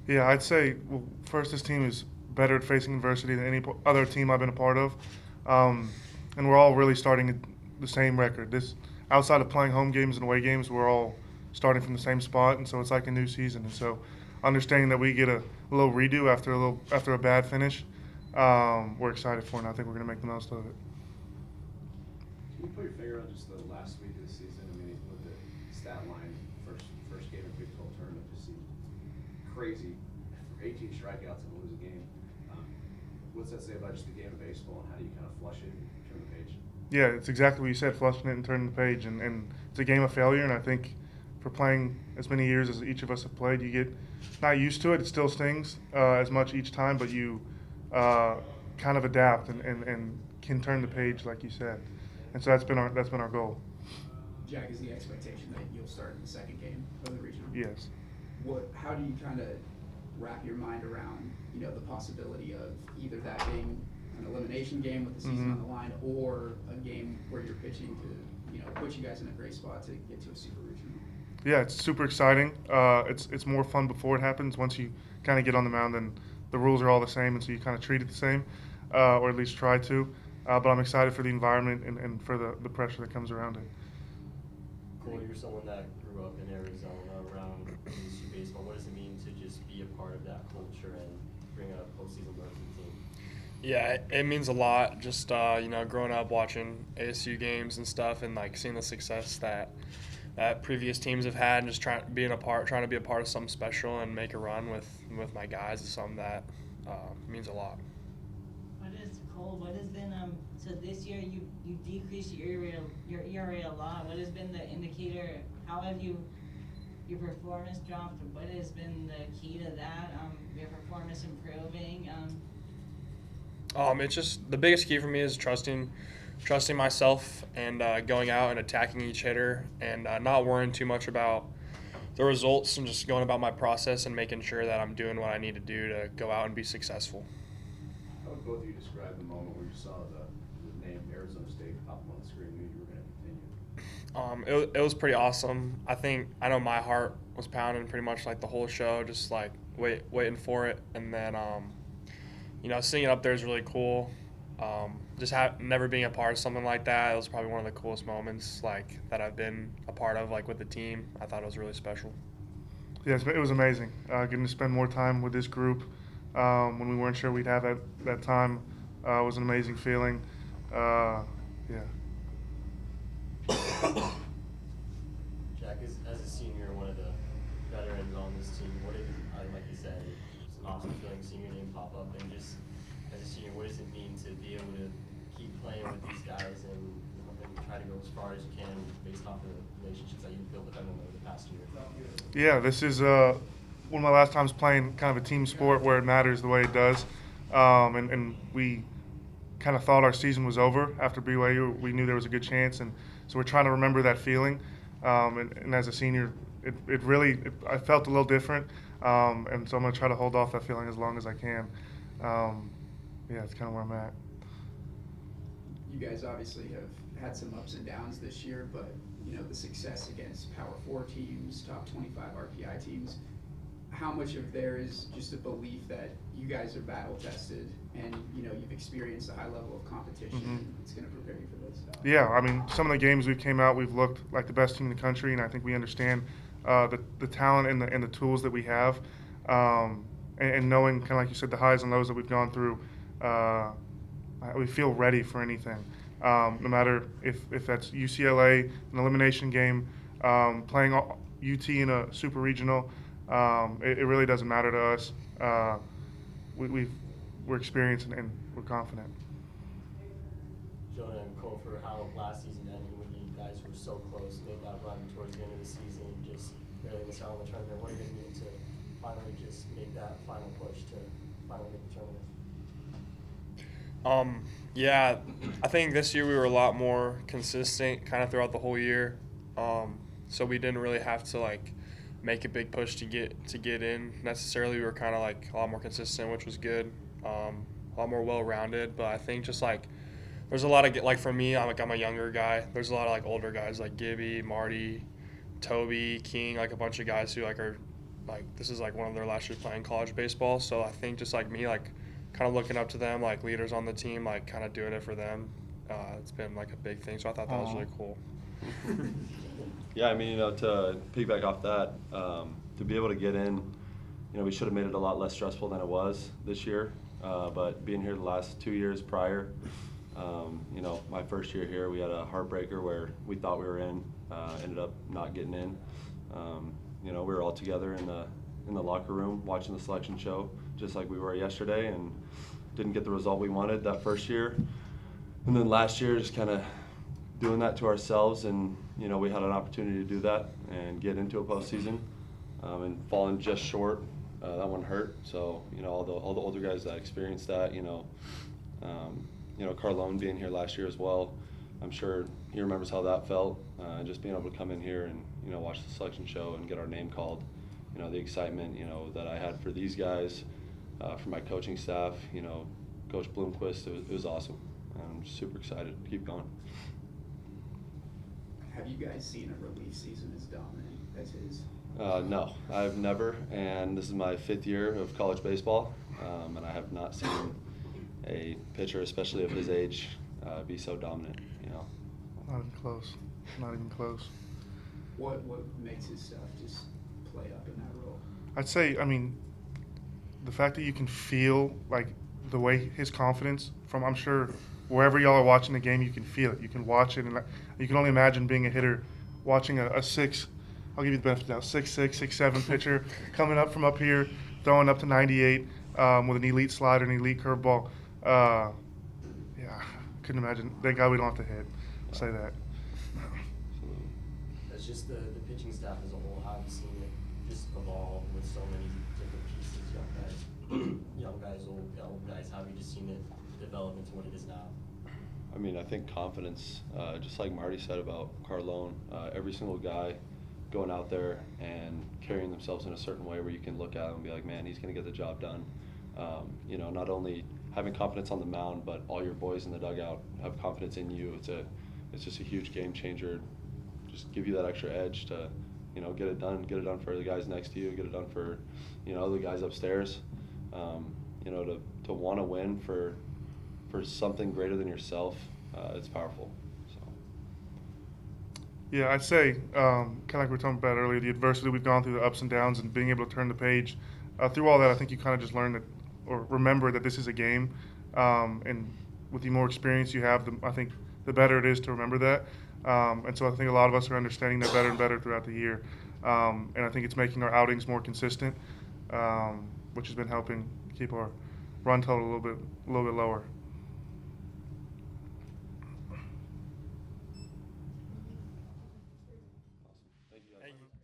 Yeah, I'd say, well, first, this team is better at facing adversity than any other team I've been a part of. Um, and we're all really starting at the same record. Outside of playing home games and away games, we're all starting from the same spot, and so it's like a new season. And so, understanding that we get a little redo after a bad finish, we're excited for it, and I think we're going to make the most of it. Can you put your finger on just the last week of the season? I mean, with the stat line, first game of Big 12 tournament just seemed crazy. 18 strikeouts and lose a game. What's that say about just the game of baseball, and how do you kind of flush it and turn the page? Yeah, it's exactly what you said, flushing it and turning the page. And it's a game of failure, and I think for playing as many years as each of us have played, you get not used to it. It still stings as much each time, but you kind of adapt and can turn the page, like you said. And so that's been our goal. Jack, is the expectation that you'll start in the second game of the regional? Yes. How do you kind of wrap your mind around, the possibility of either that being an elimination game with the season on the line, or a game where you're pitching to, put you guys in a great spot to get to a super regional? Yeah, it's super exciting. It's more fun before it happens. Once you kind of get on the mound, then the rules are all the same, and so you kind of treat it the same, or at least try to. But I'm excited for the environment and for the pressure that comes around it. Cole, you're someone that grew up in Arizona around ASU baseball. What does it mean to just be a part of that culture and bring a postseason berth to the team? Yeah, it means a lot. Just growing up watching ASU games and stuff, and like seeing the success that previous teams have had, and just trying to be a part of something special and make a run with my guys is something that means a lot. What has been so this year you decreased your ERA a lot. What has been the indicator? How have your performance dropped? What has been the key to that? Your performance improving? It's just the biggest key for me is trusting myself and going out and attacking each hitter and not worrying too much about the results and just going about my process and making sure that I'm doing what I need to do to go out and be successful. How would both of you describe the moment where you saw the name Arizona State pop up on the screen and knew you were going to continue? It was pretty awesome. I know my heart was pounding pretty much like the whole show, just like waiting for it, and then seeing it up there is really cool. Just never being a part of something like that, it was probably one of the coolest moments like that I've been a part of, like with the team. I thought it was really special. Yes, it was amazing. Getting to spend more time with this group when we weren't sure we'd have that time was an amazing feeling. Yeah. Jack, as a senior, one of the veterans on this team, like you said, it's an awesome feeling seeing your name pop up, and just as a senior, what does it mean to be able to keep playing with these guys and try to go as far as you can based off of the relationships that you've built with them over the past year? Yeah, this is one of my last times playing kind of a team sport where it matters the way it does. And we kind of thought our season was over after BYU. We knew there was a good chance, and so we're trying to remember that feeling. And as a senior, I felt a little different, and so I'm going to try to hold off that feeling as long as I can. Yeah, it's kind of where I'm at. You guys obviously have had some ups and downs this year, but the success against Power 4 teams, top 25 RPI teams, how much of there is just a belief that you guys are battle tested and you've experienced a high level of competition that's going to prepare you for this? Yeah, I mean, some of the games we've looked like the best team in the country, and I think we understand the talent and the tools that we have, and knowing kind of like you said the highs and lows that we've gone through, we feel ready for anything. No matter if that's UCLA, an elimination game, playing UT in a super regional, it really doesn't matter to us. We're experienced and we're confident. Jonah and Cole, for how last season ended when you guys were so close, made that run towards the end of the season, just barely missed out on the tournament. What did it mean to finally just make that final push to finally make the tournament? Yeah, I think this year we were a lot more consistent kind of throughout the whole year. So we didn't really have to like make a big push to get in necessarily. We were kind of like a lot more consistent, which was good. A lot more well-rounded, but I think just like there's a lot of like for me, I'm a younger guy. There's a lot of like older guys like Gibby, Marty, Toby, King, like a bunch of guys who like are like this is like one of their last years playing college baseball. So I think just like me, like kind of looking up to them, like leaders on the team, like kind of doing it for them. It's been like a big thing. So I thought that was really cool. Yeah, I mean, to piggyback off that, to be able to get in, we should have made it a lot less stressful than it was this year. But being here the last 2 years prior, my first year here, we had a heartbreaker where we thought we were in, ended up not getting in. We were all together in the locker room watching the selection show, just like we were yesterday, and didn't get the result we wanted that first year. And then last year, just kind of doing that to ourselves, and we had an opportunity to do that and get into a postseason, and falling just short. That one hurt. So all the older guys that experienced that, Carlon being here last year as well, I'm sure he remembers how that felt. Just being able to come in here and watch the selection show and get our name called. The excitement that I had for these guys, for my coaching staff. Coach Bloomquist, it was awesome. I'm super excited to keep going. Have you guys seen a relief season as dominant as his? No, I've never, and this is my 5th year of college baseball, and I have not seen a pitcher, especially of his age, be so dominant. Not even close. Not even close. What makes his stuff just play up in that role? I'd say, the fact that you can feel like the way his confidence from, I'm sure wherever y'all are watching the game, you can feel it. You can watch it, and you can only imagine being a hitter, watching a 6. I'll give you the benefit now. 6'6", 6'7" pitcher coming up from up here, throwing up to 98 with an elite slider, an elite curveball. Couldn't imagine. Thank God we don't have to hit. I'll say that. That's just the pitching staff as a whole. How have you seen it just evolve with so many different pieces, young guys, old guys? How have you just seen it develop into what it is now? I think confidence, just like Marty said about Carlon, every single guy going out there and carrying themselves in a certain way where you can look at him and be like, man, he's going to get the job done. Not only having confidence on the mound, but all your boys in the dugout have confidence in you. It's just a huge game changer. Just give you that extra edge to, get it done for the guys next to you, get it done for, the guys upstairs. To want to win for something greater than yourself, it's powerful. So. Yeah, I'd say, kind of like we were talking about earlier, the adversity we've gone through, the ups and downs, and being able to turn the page. Through all that, I think you kind of just learn that, or remember that this is a game, and with the more experience you have, I think the better it is to remember that. And so I think a lot of us are understanding that better and better throughout the year. And I think it's making our outings more consistent, which has been helping keep our run total a little bit lower. Thank you guys. Thank you.